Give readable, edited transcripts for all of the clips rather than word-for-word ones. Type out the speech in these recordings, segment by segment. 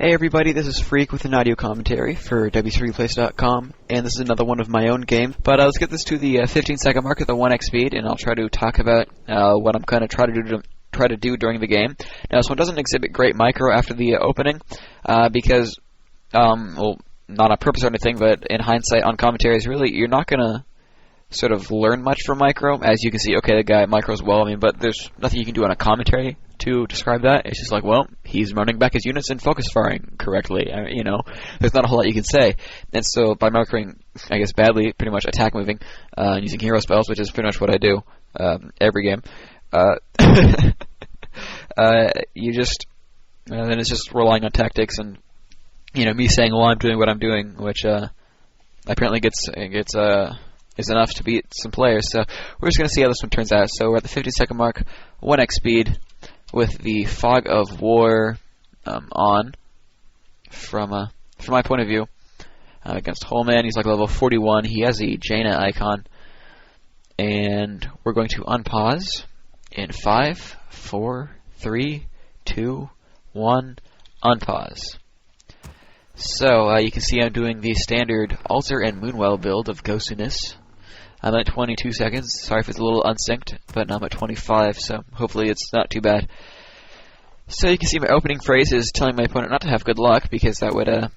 Hey everybody, this is Phreak with an audio commentary for WCR, and this is another one of my own games. But let's get this to the 15-second mark at the 1x speed, and I'll try to talk about what I'm going to try to do during the game. Now, this one doesn't exhibit great micro after the opening, because, well, not on purpose or anything, but in hindsight on commentaries, really, you're not going to sort of learn much from micro. As you can see, okay, the guy micros well, but there's nothing you can do on a commentary to describe that. It's just like, well, he's running back his units and focus firing correctly. There's not a whole lot you can say. And so by microing, I guess badly, pretty much attack moving, using hero spells, which is pretty much what I do every game, you just, then it's just relying on tactics and, me saying, well, I'm doing what I'm doing, which apparently is enough to beat some players. So we're just going to see how this one turns out. So we're at the 50-second mark, 1x speed, with the Fog of War on, from my point of view, against Holman. He's like level 41. He has the Jaina icon. And we're going to unpause in 5, 4, 3, 2, 1, unpause. So you can see I'm doing the standard Altar and Moonwell build of Ghostiness. I'm at 22 seconds. Sorry if it's a little unsynced, but I'm at 25, so hopefully it's not too bad. So you can see my opening phrase is telling my opponent not to have good luck, because that would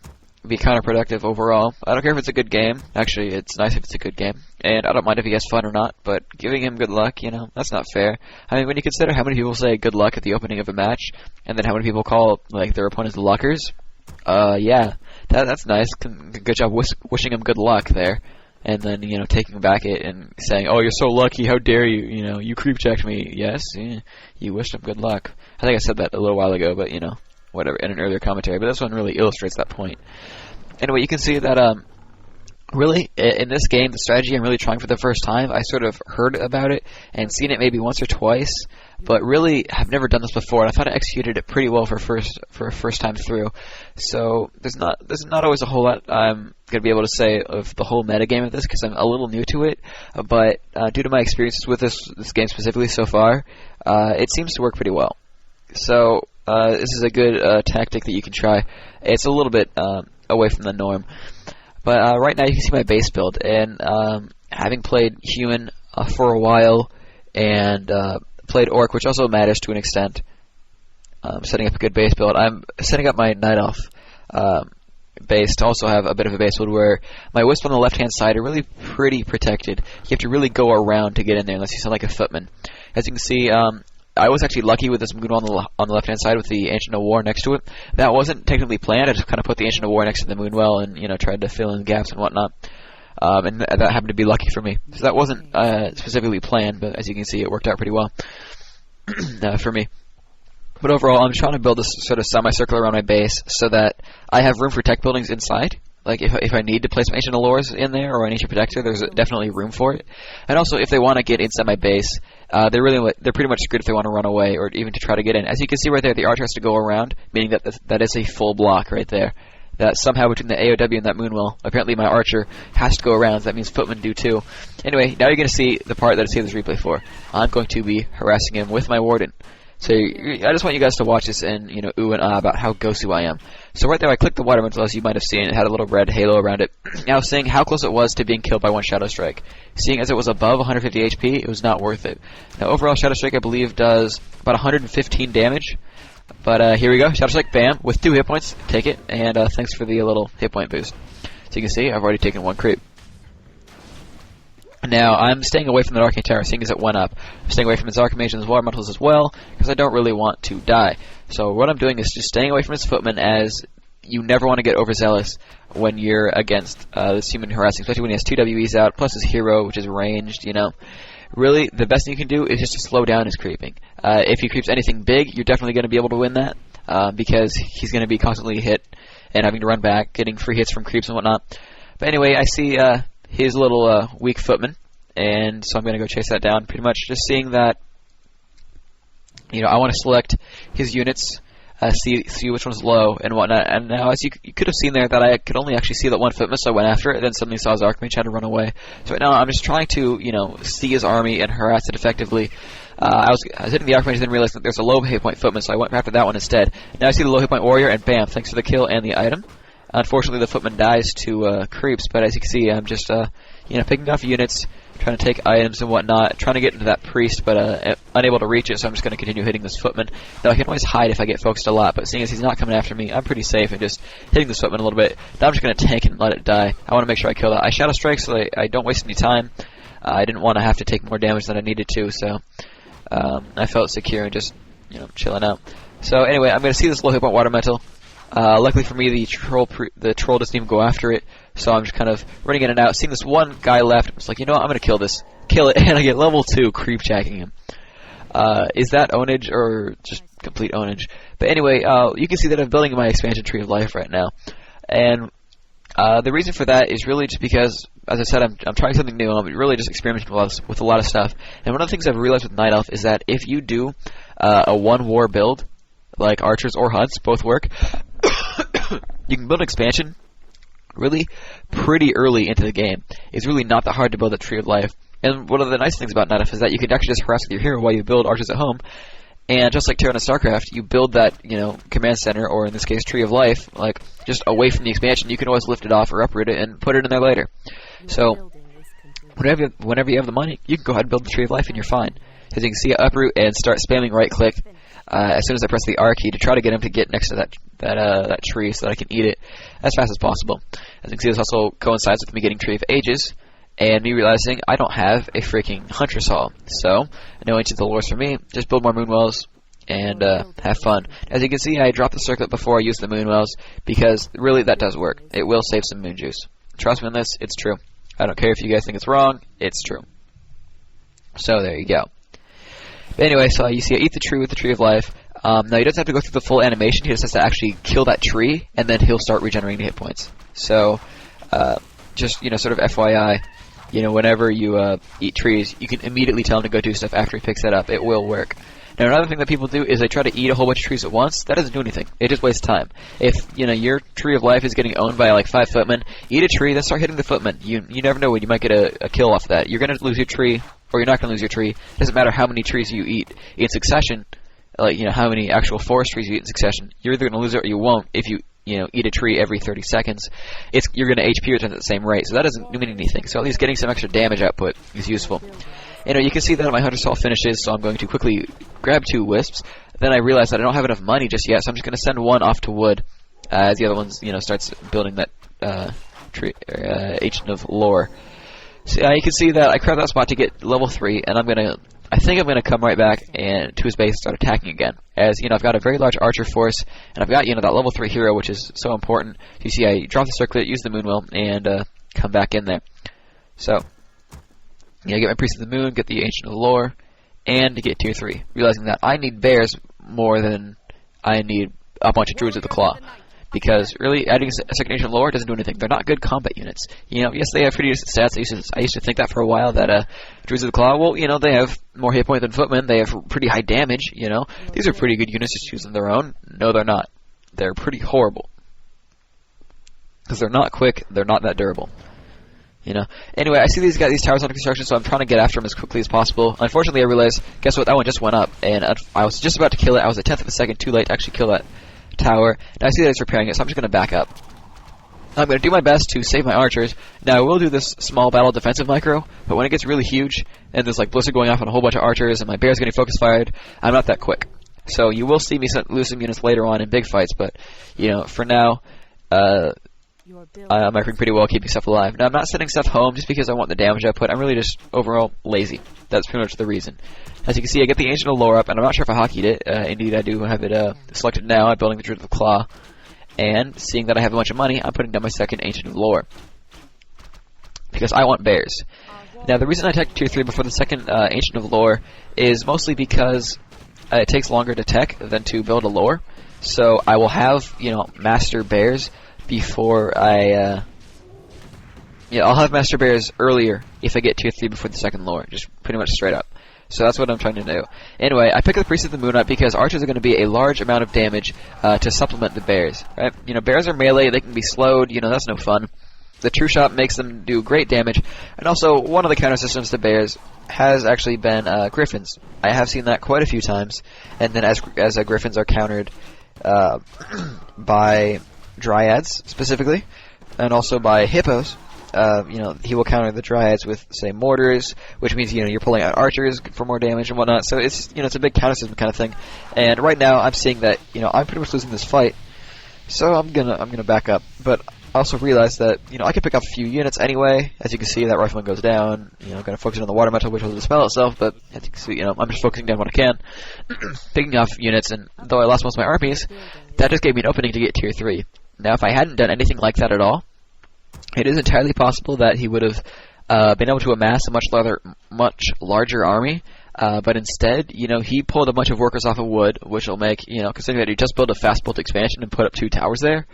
be counterproductive overall. I don't care if it's a good game. Actually, it's nice if it's a good game. And I don't mind if he has fun or not, but giving him good luck, that's not fair. When you consider how many people say good luck at the opening of a match, and then how many people call their opponents luckers, yeah, that's nice. Good job wishing him good luck there. And then, taking back it and saying, oh, you're so lucky, how dare you, you creep-checked me. Yes, you wished him good luck. I think I said that a little while ago, but, whatever, in an earlier commentary. But this one really illustrates that point. Anyway, you can see that, really, in this game, the strategy I'm really trying for the first time, I sort of heard about it and seen it maybe once or twice, but really have never done this before, and I thought I executed it pretty well for a first time through. So there's not always a whole lot I'm going to be able to say of the whole metagame of this, because I'm a little new to it, but due to my experiences with this game specifically so far, it seems to work pretty well. So this is a good tactic that you can try. It's a little bit away from the norm. But right now you can see my base build, and having played human for a while, and played orc, which also matters to an extent, setting up a good base build. I'm setting up my Night Elf base to also have a bit of a base build where my wisp on the left-hand side are really pretty protected. You have to really go around to get in there unless you sound like a footman. As you can see, I was actually lucky with this moon on the left-hand side with the Ancient of War next to it. That wasn't technically planned. I just kind of put the Ancient of War next to the Moonwell and, tried to fill in gaps and whatnot. And that happened to be lucky for me. So that wasn't specifically planned, but as you can see, it worked out pretty well for me. But overall, I'm trying to build this sort of semicircle around my base so that I have room for tech buildings inside. Like, if I need to place some Ancient Allures in there or an Ancient Protector, there's definitely room for it. And also, if they want to get inside my base, they're pretty much screwed if they want to run away or even to try to get in. As you can see right there, the archer has to go around, meaning that is a full block right there. That somehow between the AOW and that Moonwell, apparently my archer has to go around, so that means footmen do too. Anyway, now you're going to see the part that I saved this replay for. I'm going to be harassing him with my Warden. So I just want you guys to watch this and, ooh and ah about how ghosty I am. So right there I clicked the water mantle, as you might have seen. It had a little red halo around it. Now seeing how close it was to being killed by one Shadow Strike. Seeing as it was above 150 HP, it was not worth it. Now overall Shadow Strike I believe does about 115 damage. But here we go, Shadow Strike, bam, with 2 hit points. Take it, and thanks for the little hit point boost. So you can see I've already taken 1 creep. Now, I'm staying away from the Arcane Tower, seeing as it went up. I'm staying away from its Archmage and his Water Metals as well, because I don't really want to die. So what I'm doing is just staying away from his footmen, as you never want to get overzealous when you're against this human harassing, especially when he has 2 WEs out, plus his hero, which is ranged, Really, the best thing you can do is just to slow down his creeping. If he creeps anything big, you're definitely going to be able to win that, because he's going to be constantly hit and having to run back, getting free hits from creeps and whatnot. But anyway, I see his little weak footman, and so I'm going to go chase that down. Pretty much just seeing that, I want to select his units, see which one's low and whatnot. And now, as you could have seen there, that I could only actually see that one footman, so I went after it, then suddenly saw his Archmage, had to run away. So right now I'm just trying to, see his army and harass it effectively. I was hitting the Archmage and then realized that there's a low hit point Footman, so I went after that one instead. Now I see the low hit point Warrior, and bam, thanks for the kill and the item. Unfortunately, the Footman dies to creeps, but as you can see, I'm just picking off units, trying to take items and whatnot, trying to get into that Priest, but unable to reach it, so I'm just going to continue hitting this Footman. Now, I can always hide if I get focused a lot, but seeing as he's not coming after me, I'm pretty safe and just hitting this Footman a little bit. Now I'm just going to tank and let it die. I want to make sure I kill that. I Shadow Strike so that I don't waste any time. I didn't want to have to take more damage than I needed to, so I felt secure and just, chilling out. So anyway, I'm going to see this low hit point Water Metal. Luckily for me, the troll doesn't even go after it, so I'm just kind of running in and out. Seeing this one guy left, I'm just like, you know what, I'm going to kill it, and I get level 2 creep jacking him. Is that ownage or just complete ownage? But anyway, you can see that I'm building my expansion tree of life right now, and the reason for that is really just because, as I said, I'm trying something new. I'm really just experimenting with a lot of stuff, and one of the things I've realized with Night Elf is that if you do a one war build, like archers or hunts, both work. You can build expansion really pretty early into the game. It's really not that hard to build a tree of life. And one of the nice things about Night Elf is that you can actually just harass with your hero while you build archers at home. And just like Terran and StarCraft, you build that, command center, or in this case, tree of life, like just away from the expansion. You can always lift it off or uproot it and put it in there later. So whenever you have the money, you can go ahead and build the tree of life and you're fine. As you can see, I uproot and start spamming right click. As soon as I press the R key to try to get him to get next to that tree so that I can eat it as fast as possible. As you can see, this also coincides with me getting Tree of Ages and me realizing I don't have a freaking Huntress Hall. So, no Ancient of the Lores for me, just build more Moonwells and have fun. As you can see, I dropped the Circlet before I used the Moonwells because really that does work. It will save some Moon Juice. Trust me on this, it's true. I don't care if you guys think it's wrong, it's true. So there you go. But anyway, so you see I eat the tree with the Tree of Life. Now he doesn't have to go through the full animation, he just has to actually kill that tree, and then he'll start regenerating hit points. So, just, sort of FYI, whenever you eat trees, you can immediately tell him to go do stuff after he picks that up. It will work. Now another thing that people do is they try to eat a whole bunch of trees at once. That doesn't do anything. It just wastes time. If, your Tree of Life is getting owned by like 5 footmen, eat a tree, then start hitting the footmen. You never know when you might get a kill off that. You're going to lose your tree, or you're not going to lose your tree. It doesn't matter how many trees you eat in succession, like, how many actual forest trees you eat in succession. You're either going to lose it or you won't if you, eat a tree every 30 seconds. You're going to HP return at the same rate, so that doesn't mean anything. So at least getting some extra damage output is useful. You can see that my Hunter's Hall finishes, so I'm going to quickly grab 2 Wisps. Then I realize that I don't have enough money just yet, so I'm just going to send one off to Wood, as the other one, starts building that Ancient of Lore. So, you can see that I crabbed that spot to get level 3, and I think I'm gonna come right back and to his base and start attacking again. As I've got a very large archer force, and I've got that level 3 hero, which is so important. You see, I drop the circlet, use the Moonwell, and come back in there. So, get my Priest of the Moon, get the Ancient of the Lore, and to get tier 3, realizing that I need bears more than I need a bunch of Druids of the Claw. Because really, adding a second Ancient Lore doesn't do anything. They're not good combat units. Yes, they have pretty decent stats. I used to think that for a while, that Druids of the Claw, well, they have more hit point than Footmen. They have pretty high damage, These are pretty good units to choose on their own. No, they're not. They're pretty horrible. Because they're not quick, they're not that durable. Anyway, I see these towers under construction, so I'm trying to get after them as quickly as possible. Unfortunately, I realized, guess what, that one just went up, and I was just about to kill it. I was a tenth of a second too late to actually kill that tower. Now I see that it's repairing it, so I'm just going to back up. I'm going to do my best to save my archers. Now I will do this small battle defensive micro, but when it gets really huge, and there's like Blizzard going off on a whole bunch of archers, and my bear's getting focus fired, I'm not that quick. So you will see me lose some units later on in big fights, but, for now, I'm acting pretty well keeping stuff alive. Now I'm not sending stuff home just because I want the damage output. I'm really just overall lazy. That's pretty much the reason. As you can see, I get the Ancient of Lore up, and I'm not sure if I hockeyed it. Indeed, I do have it selected now. I'm building the Druid of the Claw. And seeing that I have a bunch of money, I'm putting down my second Ancient of Lore. Because I want bears. Now, the reason I tech tier 3 before the second Ancient of Lore is mostly because it takes longer to tech than to build a lore. So I will have, master bears before I'll have master bears earlier if I get tier 3 before the second lore. Just pretty much straight up. So that's what I'm trying to do. Anyway, I pick up the Priest of the Moon up because archers are going to be a large amount of damage to supplement the bears. Right? Bears are melee, they can be slowed, that's no fun. the True Shot makes them do great damage. And also, one of the counter systems to bears has actually been griffins. I have seen that quite a few times. And then as griffins are countered by dryads specifically, and also by hippos, he will counter the dryads with, say, mortars, which means you're pulling out archers for more damage and whatnot. So it's it's a big counter system kind of thing. And right now I'm seeing that I'm pretty much losing this fight, so I'm gonna back up. But I also realized that I can pick up a few units anyway. As you can see, that rifleman goes down. I'm gonna focus on the water metal, which will dispel itself. But as you can see, I'm just focusing down what I can, picking off units. And though I lost most of my armies, that just gave me an opening to get tier 3. Now, if I hadn't done anything like that at all, it is entirely possible that he would have been able to amass a much larger army, but instead, he pulled a bunch of workers off of wood, which will make, considering that he just built a fast bolt expansion and put up 2 towers there,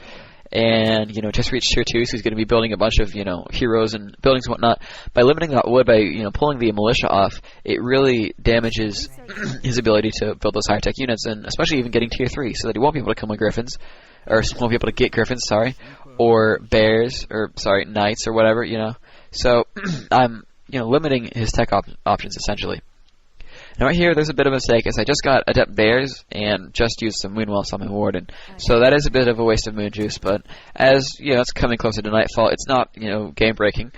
and, just reached tier 2, so he's going to be building a bunch of, heroes and buildings and whatnot. By limiting that wood, by, pulling the militia off, it really damages his ability to build those higher tech units, and especially even getting tier 3, so that he won't be able to kill my griffins, or won't be able to get griffins, or bears, or, knights, or whatever, So, I'm, limiting his tech options, essentially. Now right here, there's a bit of a mistake, as I just got adept bears, and just used some moonwells on my warden. So that is a bit of a waste of moon juice, but as, it's coming closer to nightfall, it's not, game-breaking.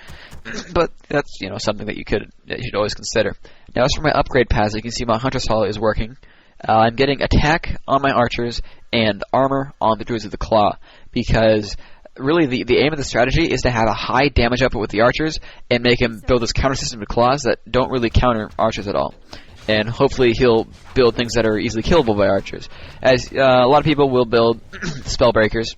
But that's, something that you should always consider. Now as for my upgrade paths, you can see my Hunter's Hall is working. I'm getting attack on my archers, and armor on the Druids of the Claw, because really the aim of the strategy is to have a high damage output with the archers, and make him build this counter system to claws that don't really counter archers at all. And hopefully he'll build things that are easily killable by archers. As a lot of people will build spellbreakers,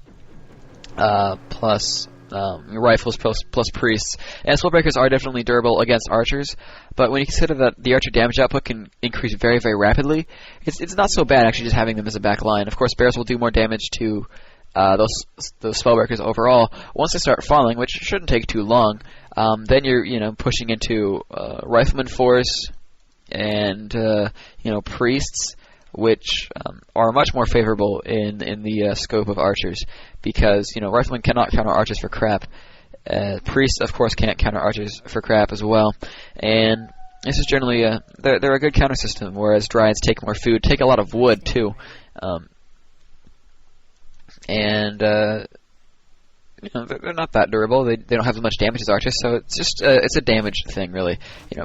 plus rifles plus priests. And spellbreakers are definitely durable against archers, but when you consider that the archer damage output can increase very, very rapidly, it's not so bad actually just having them as a back line. Of course, bears will do more damage to those spellbreakers overall. Once they start falling, which shouldn't take too long, then you're pushing into rifleman force and priests, which are much more favorable in the scope of archers, because riflemen cannot counter archers for crap. Priests, of course, can't counter archers for crap as well, and this is generally they're a good counter system. Whereas dryads take more food, take a lot of wood too, and they're not that durable. They don't have as much damage as archers, so it's just it's a damage thing, really.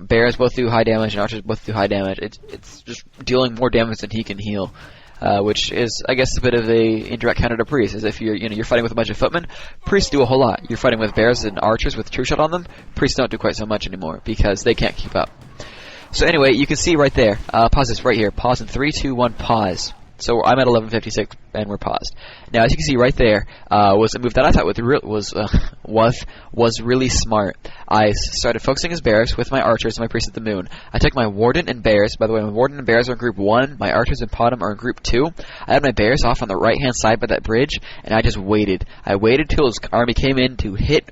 Bears both do high damage and archers both do high damage. It's just dealing more damage than he can heal, which is, I guess, a bit of a indirect counter to priests. As if you're fighting with a bunch of footmen, priests do a whole lot. You're fighting with bears and archers with True Shot on them. Priests don't do quite so much anymore because they can't keep up. So anyway, you can see right there. Pause this right here. Pause in 3, 2, 1. Pause. So I'm at 11:56 and we're paused. Now, as you can see right there, was a move that I thought was really smart. I started focusing his bears with my archers and my priests at the moon. I took my warden and bears. By the way, my warden and bears are in group 1. My archers and potom are in group 2. I had my bears off on the right-hand side by that bridge, and I just waited. I waited till his army came in to hit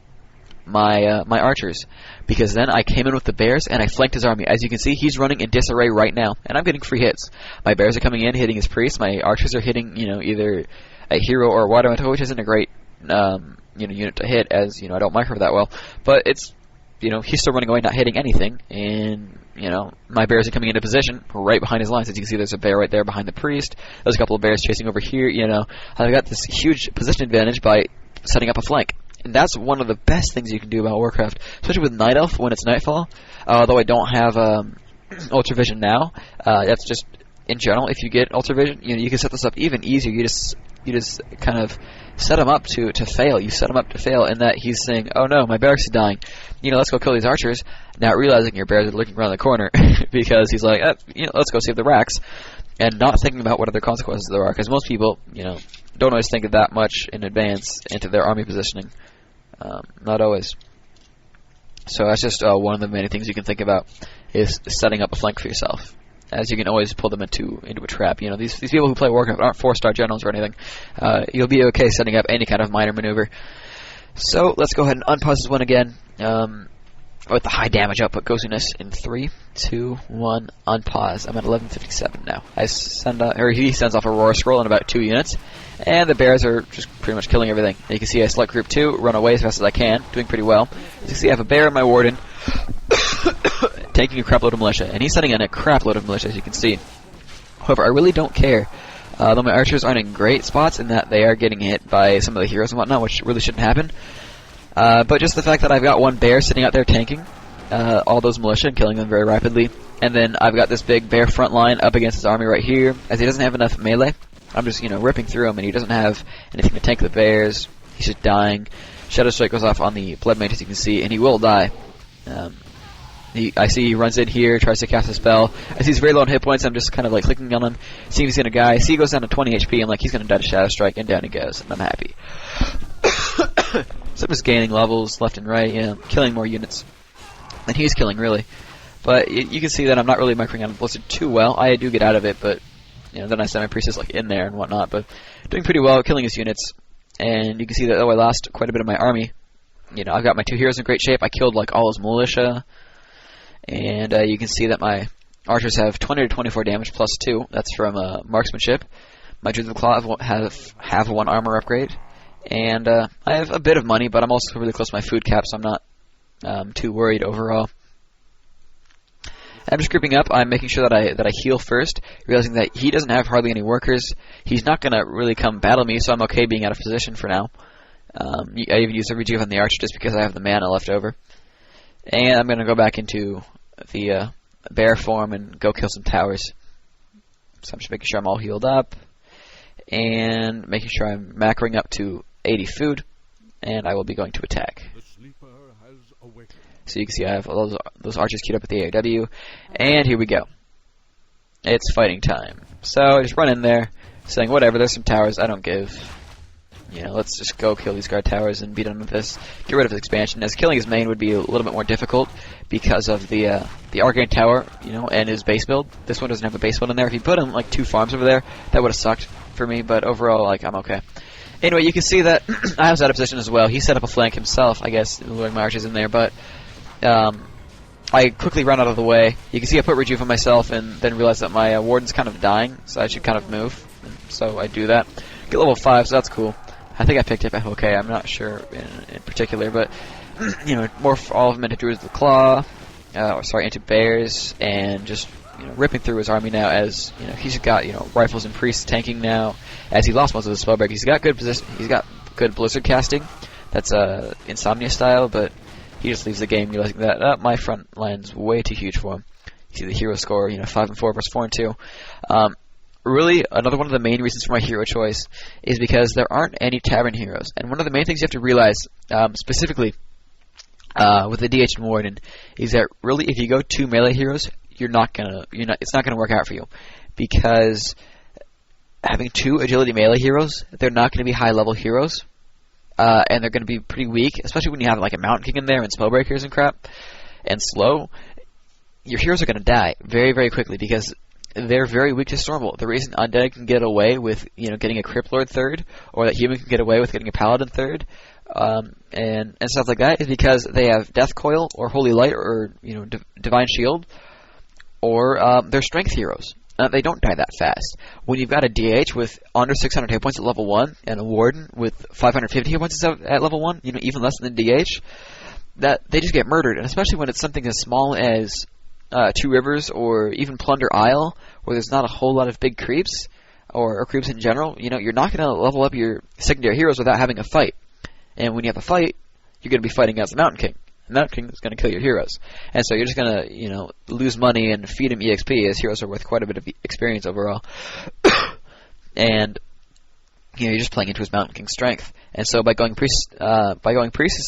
my archers, because then I came in with the bears and I flanked his army. As you can see, he's running in disarray right now, and I'm getting free hits. My bears are coming in, hitting his priests. My archers are hitting, either a hero or a water metal, which isn't a great, unit to hit, as I don't micro that well. But it's, he's still running away, not hitting anything, and my bears are coming into position right behind his lines. As you can see, there's a bear right there behind the priest. There's a couple of bears chasing over here. I've got this huge position advantage by setting up a flank. And that's one of the best things you can do about Warcraft, especially with Night Elf when it's nightfall. Although I don't have Ultra Vision now, that's just in general. If you get Ultra Vision, you can set this up even easier. You just kind of set him up to fail. You set him up to fail, in that he's saying, "Oh no, my barracks is dying. Let's go kill these archers." Not realizing your bears are looking around the corner because he's like, "Let's go save the racks," and not thinking about what other consequences there are. Because most people, don't always think of that much in advance into their army positioning. Not always. So that's just one of the many things you can think about, is setting up a flank for yourself, as you can always pull them into a trap. These people who play Warcraft aren't 4-star generals or anything. You'll be okay setting up any kind of minor maneuver. So let's go ahead and unpause this one again. with the high damage output goziness in 3, 2, 1, unpause. I'm at 1157 now. He sends off a Aurora Scroll in about 2 units, and the bears are just pretty much killing everything. And you can see I select group 2, run away as fast as I can, doing pretty well. As you can see, I have a bear and my warden taking a crap load of militia, and he's sending in a crap load of militia, as you can see. However, I really don't care. Though my archers aren't in great spots in that they are getting hit by some of the heroes and whatnot, which really shouldn't happen. But just the fact that I've got one bear sitting out there tanking all those militia and killing them very rapidly, and then I've got this big bear front line up against his army right here, as he doesn't have enough melee. I'm just, ripping through him, and he doesn't have anything to tank the bears. He's just dying. Shadow Strike goes off on the Blood Mage, as you can see, and he will die. I see he runs in here, tries to cast a spell. I see he's very low on hit points. I'm just kind of like clicking on him, seeing if he's gonna die. I see he goes down to 20 HP. I'm like, he's gonna die to Shadow Strike, and down he goes, and I'm happy. So I'm just gaining levels left and right, killing more units than he's killing, really. But you can see that I'm not really microing out of Blizzard too well. I do get out of it, but then I send my priestess like in there and whatnot. But doing pretty well, killing his units. And you can see that I lost quite a bit of my army. I've got my 2 heroes in great shape. I killed like all his militia. And you can see that my archers have 20 to 24 damage plus 2. That's from marksmanship. My Druids of the Claw have 1 armor upgrade. And I have a bit of money, but I'm also really close to my food cap, so I'm not too worried overall. I'm just grouping up. I'm making sure that I heal first, realizing that he doesn't have hardly any workers. He's not going to really come battle me, so I'm okay being out of position for now. I even use the rejuve on the archer just because I have the mana left over. And I'm going to go back into the bear form and go kill some towers. So I'm just making sure I'm all healed up, and making sure I'm macroing up to 80 food, and I will be going to attack. So you can see I have all those archers queued up at the ARW, and here we go. It's fighting time. So I just run in there, saying, whatever, there's some towers, I don't give. Let's just go kill these guard towers and be done with this. Get rid of his expansion, as killing his main would be a little bit more difficult because of the Arcane Tower, and his base build. This one doesn't have a base build in there. If he put him like 2 farms over there, that would have sucked for me, but overall, I'm okay. Anyway, you can see that I was out of position as well. He set up a flank himself, I guess, luring my archers in there, but I quickly ran out of the way. You can see I put rejuve on myself and then realized that my warden's kind of dying, so I should kind of move. So I do that. Get level 5, so that's cool. I think I picked up FOK, I'm not sure in particular, but morph all of them into Druids of the Claw, into bears, and just ripping through his army now, as he's got rifles and priests tanking now, as he lost most of his spellbreak. He's got good position, he's got good blizzard casting, that's Insomnia style, but he just leaves the game realizing that my front line's way too huge for him. You see the hero score, 5 and 4 versus 4 and 2. Really, another one of the main reasons for my hero choice is because there aren't any tavern heroes. And one of the main things you have to realize, specifically with the DH and Warden, is that really if you go 2 melee heroes, it's not gonna work out for you, because having 2 agility melee heroes, they're not going to be high level heroes, and they're going to be pretty weak, especially when you have like a Mountain King in there and spellbreakers and crap, and slow. Your heroes are going to die very, very quickly because they're very weak to Stormbolt. The reason Undead can get away with, getting a Crypt Lord third, or that Human can get away with getting a Paladin third, and stuff like that, is because they have Death Coil, or Holy Light, or, Divine Shield, or they're Strength heroes. They don't die that fast. When you've got a DH with under 600 hit points at level 1, and a Warden with 550 hit points at level 1, even less than the DH, that they just get murdered, and especially when it's something as small as 2 Rivers, or even Plunder Isle, where there's not a whole lot of big creeps, or creeps in general. You're not going to level up your secondary heroes without having a fight. And when you have a fight, you're going to be fighting against the Mountain King. The Mountain King is going to kill your heroes. And so you're just going to, lose money and feed him EXP, as heroes are worth quite a bit of experience overall. And, you're just playing into his Mountain King's strength. And so by going Priest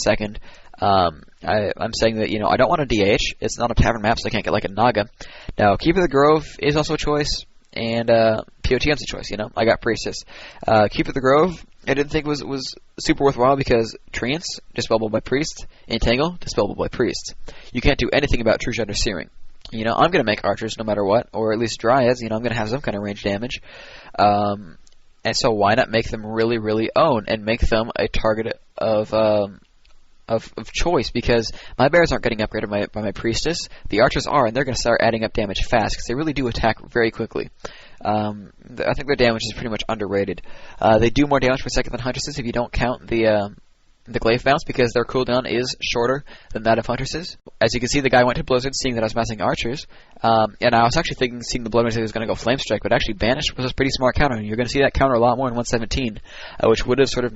second, I'm saying that, I don't want a DH. It's not a tavern map, so I can't get like a Naga. Now, Keeper of the Grove is also a choice, and POTM's a choice, I got Priestess. Keeper of the Grove, I didn't think was super worthwhile because Treants, dispellable by Priest, Entangle, dispellable by Priest. You can't do anything about True Shot or Searing. I'm going to make archers no matter what, or at least Dryads, I'm going to have some kind of range damage. And so why not make them really, really own, and make them a target of of choice, because my bears aren't getting upgraded by my priestess. The archers are, and they're going to start adding up damage fast because they really do attack very quickly. I think their damage is pretty much underrated. They do more damage per second than huntresses if you don't count the glaive bounce, because their cooldown is shorter than that of huntresses. As you can see, the guy went to Blizzard, seeing that I was massing archers, and I was actually thinking, seeing the Blood Mage, he was going to go Flame Strike, but actually Banish was a pretty smart counter, and you're going to see that counter a lot more in 117, which would have sort of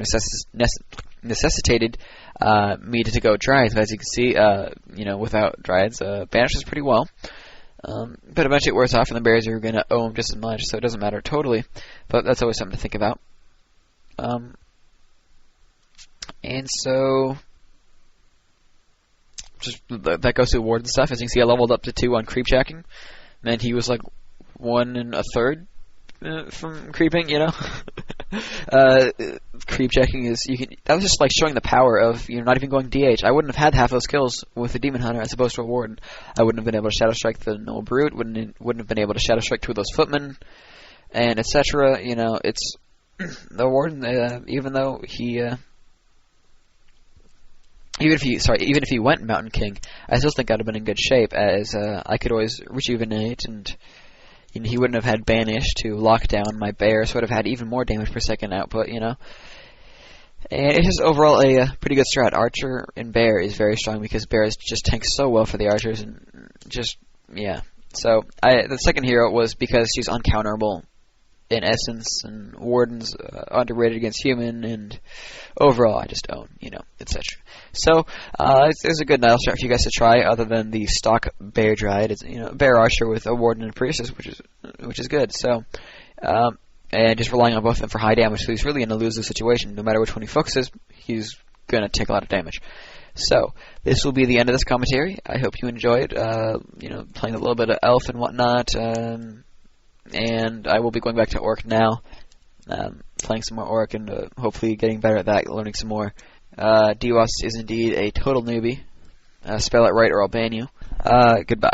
necessitated me to go Dryads. But as you can see, without Dryads, Banish is pretty well. But eventually it wears off, and the bears are going to own just as much, so it doesn't matter totally. But that's always something to think about. And so, just that goes to award and stuff. As you can see, I leveled up to 2 on creep checking. And he was like 1 1/3 from creeping, Creep checking is, that was just like showing the power of, not even going DH. I wouldn't have had half those kills with the Demon Hunter as opposed to a Warden. I wouldn't have been able to Shadow Strike the Noble Brute, wouldn't have been able to Shadow Strike 2 of those Footmen, and etc. It's the Warden, even though he... Even if he went Mountain King, I still think I'd have been in good shape, as I could always rejuvenate, and he wouldn't have had Banish to lock down my bear, so I'd have had even more damage per second output, And it's just overall a pretty good strat. Archer and Bear is very strong, because Bears just tank so well for the archers, and just, yeah. So, the second hero was because she's uncounterable in essence, and Warden's underrated against human, and overall I just own, etc. So, it's a good Nile strat for you guys to try, other than the stock Bear Dryad. It's, Bear Archer with a Warden and a Priestess, which is good. So, and just relying on both of them for high damage, so he's really in a lose-lose situation. No matter which one he focuses, he's going to take a lot of damage. So, this will be the end of this commentary. I hope you enjoyed, playing a little bit of Elf and whatnot, and I will be going back to Orc now, playing some more Orc, and hopefully getting better at that, learning some more. Diwas is indeed a total newbie. Spell it right or I'll ban you. Goodbye.